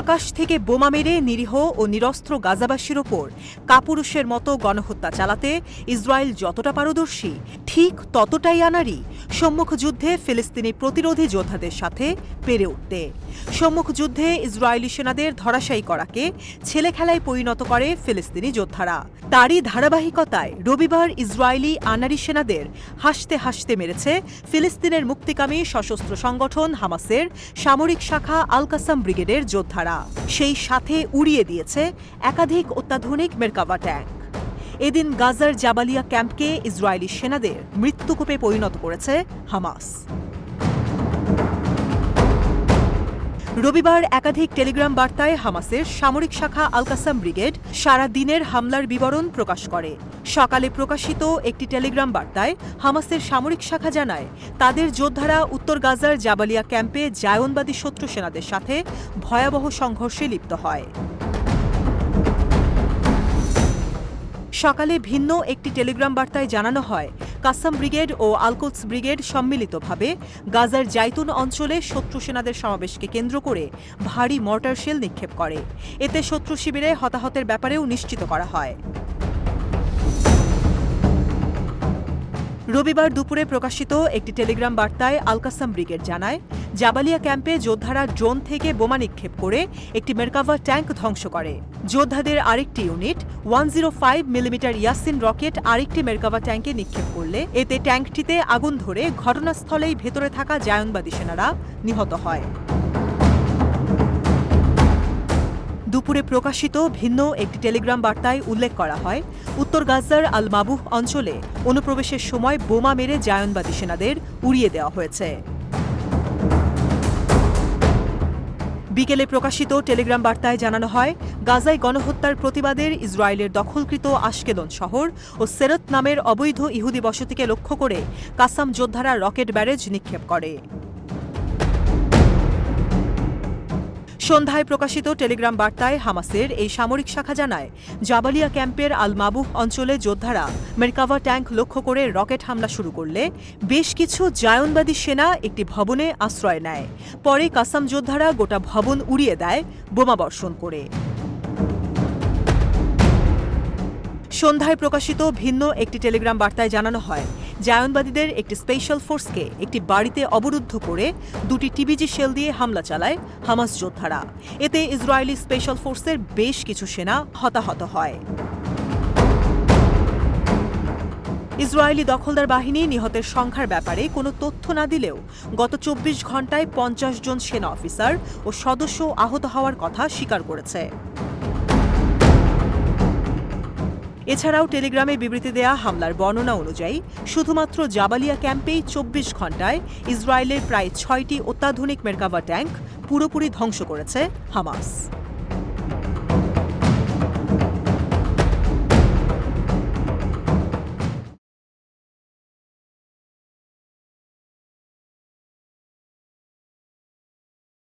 আকাশ থেকে বোমা মেরে নিরীহ ও নিরস্ত্র গাজাবাসীর ওপর কাপুরুষের মতো গণহত্যা চালাতে ইসরায়েল যতটা পারদর্শী ঠিক ততটাই আনাড়ি সম্মুখ যুদ্ধে ফিলিস্তিনি প্রতিরোধী যোদ্ধাদের সাথে পেরে উঠতে। সম্মুখ যুদ্ধে ইসরায়েলি সেনাদের ধরাশায়ী করাকে ছেলেখেলায় পরিণত করে ফিলিস্তিনি যোদ্ধারা। তারই ধারাবাহিকতায় রবিবার ইসরায়েলি আনাড়ি সেনাদের হাসতে হাসতে মেরেছে ফিলিস্তিনের মুক্তিকামী সশস্ত্র সংগঠন হামাসের সামরিক শাখা আল কাসাম ব্রিগেডের যোদ্ধারা। সেই সাথে উড়িয়ে দিয়েছে একাধিক অত্যাধুনিক মেরকাভা ট্যাঙ্ক। এদিন গাজার জাবালিয়া ক্যাম্পকে ইসরায়েলি সেনাদের মৃত্যুকূপে পরিণত করেছে হামাস। রবিবার একাধিক টেলিগ্রাম বার্তায় হামাসের সামরিক শাখা আল কাসাম ব্রিগেড সারা দিনের হামলার বিবরণ প্রকাশ করে। সকালে প্রকাশিত একটি টেলিগ্রাম বার্তায় হামাসের সামরিক শাখা জানায়, তাদের যোদ্ধারা উত্তর গাজার জাবালিয়া ক্যাম্পে জায়নবাদী শত্রু সেনাদের সাথে ভয়াবহ সংঘর্ষে লিপ্ত হয়। সকালে ভিন্ন একটি টেলিগ্রাম বার্তায় জানানো হয়, কাসাম ব্রিগেড ও আল-কুদস ব্রিগেড সম্মিলিতভাবে গাজার জাইতুন অঞ্চলে শত্রু সেনাদের সমাবেশকে কেন্দ্র করে ভারী মর্টার শেল নিক্ষেপ করে। এতে শত্রু শিবিরে হতাহতের ব্যাপারেও নিশ্চিত করা হয়। রবিবার দুপুরে প্রকাশিত একটি টেলিগ্রাম বার্তায় আল কাসাম ব্রিগেড জানায়, জাবালিয়া ক্যাম্পে যোদ্ধারা ড্রোন থেকে বোমা নিক্ষেপ করে একটি মেরকাভা ট্যাঙ্ক ধ্বংস করে। যোদ্ধাদের আরেকটি ইউনিট 105 মিলিমিটার ইয়াসিন রকেট আরেকটি মেরকাভা ট্যাঙ্কে নিক্ষেপ করলে এতে ট্যাঙ্কটিতে আগুন ধরে ঘটনাস্থলেই ভেতরে থাকা জায়নবাদী সেনারা নিহত হয়। দুপুরে প্রকাশিত ভিন্ন একটি টেলিগ্রাম বার্তায় উল্লেখ করা হয়, উত্তর গাজার আল মাবুহ অঞ্চলে অনুপ্রবেশের সময় বোমা মেরে জায়নবাদী সেনাদের উড়িয়ে দেওয়া হয়েছে। বিকেলে প্রকাশিত টেলিগ্রাম বার্তায় জানানো হয়, গাজায় গণহত্যার প্রতিবাদের ইসরায়েলের দখলকৃত আশকেলন শহর ও সেরত নামের অবৈধ ইহুদি বসতিকে লক্ষ্য করে কাসাম যোদ্ধারা রকেট ব্যারেজ নিক্ষেপ করে। সন্ধ্যায় প্রকাশিত টেলিগ্রাম বার্তায় হামাসের এই সামরিক শাখা জানায়, জাবালিয়া ক্যাম্পের আল মাবুহ অঞ্চলে যোদ্ধারা মেরকাভা ট্যাঙ্ক লক্ষ্য করে রকেট হামলা শুরু করলে বেশ কিছু জায়নবাদী সেনা একটি ভবনে আশ্রয় নেয়। পরে কাসাম যোদ্ধারা গোটা ভবন উড়িয়ে দেয় বোমাবর্ষণ করে। সন্ধ্যায় প্রকাশিত ভিন্ন একটি টেলিগ্রাম বার্তায় জানানো হয়, জায়নবাদীদের একটি স্পেশাল ফোর্সকে একটি বাড়িতে অবরুদ্ধ করে দুটি টিবিজি শেল দিয়ে হামলা চালায় হামাস যোদ্ধারা। এতে ইসরায়েলি স্পেশাল ফোর্সের বেশ কিছু সেনা হতাহত হয়। ইসরায়েলি দখলদার বাহিনী নিহতের সংখ্যার ব্যাপারে কোনো তথ্য না দিলেও গত 24 ঘণ্টায় 50 জন সেনা অফিসার ও সদস্য আহত হওয়ার কথা স্বীকার করেছে। এছাড়াও টেলিগ্রামে বিবৃতি দেয়া হামলার বর্ণনা অনুযায়ী শুধুমাত্র জাবালিয়া ক্যাম্পেই 24 ঘণ্টায় ইসরায়েলের প্রায় 6টি অত্যাধুনিক মেরকাভা ট্যাঙ্ক পুরোপুরি ধ্বংস করেছে হামাস।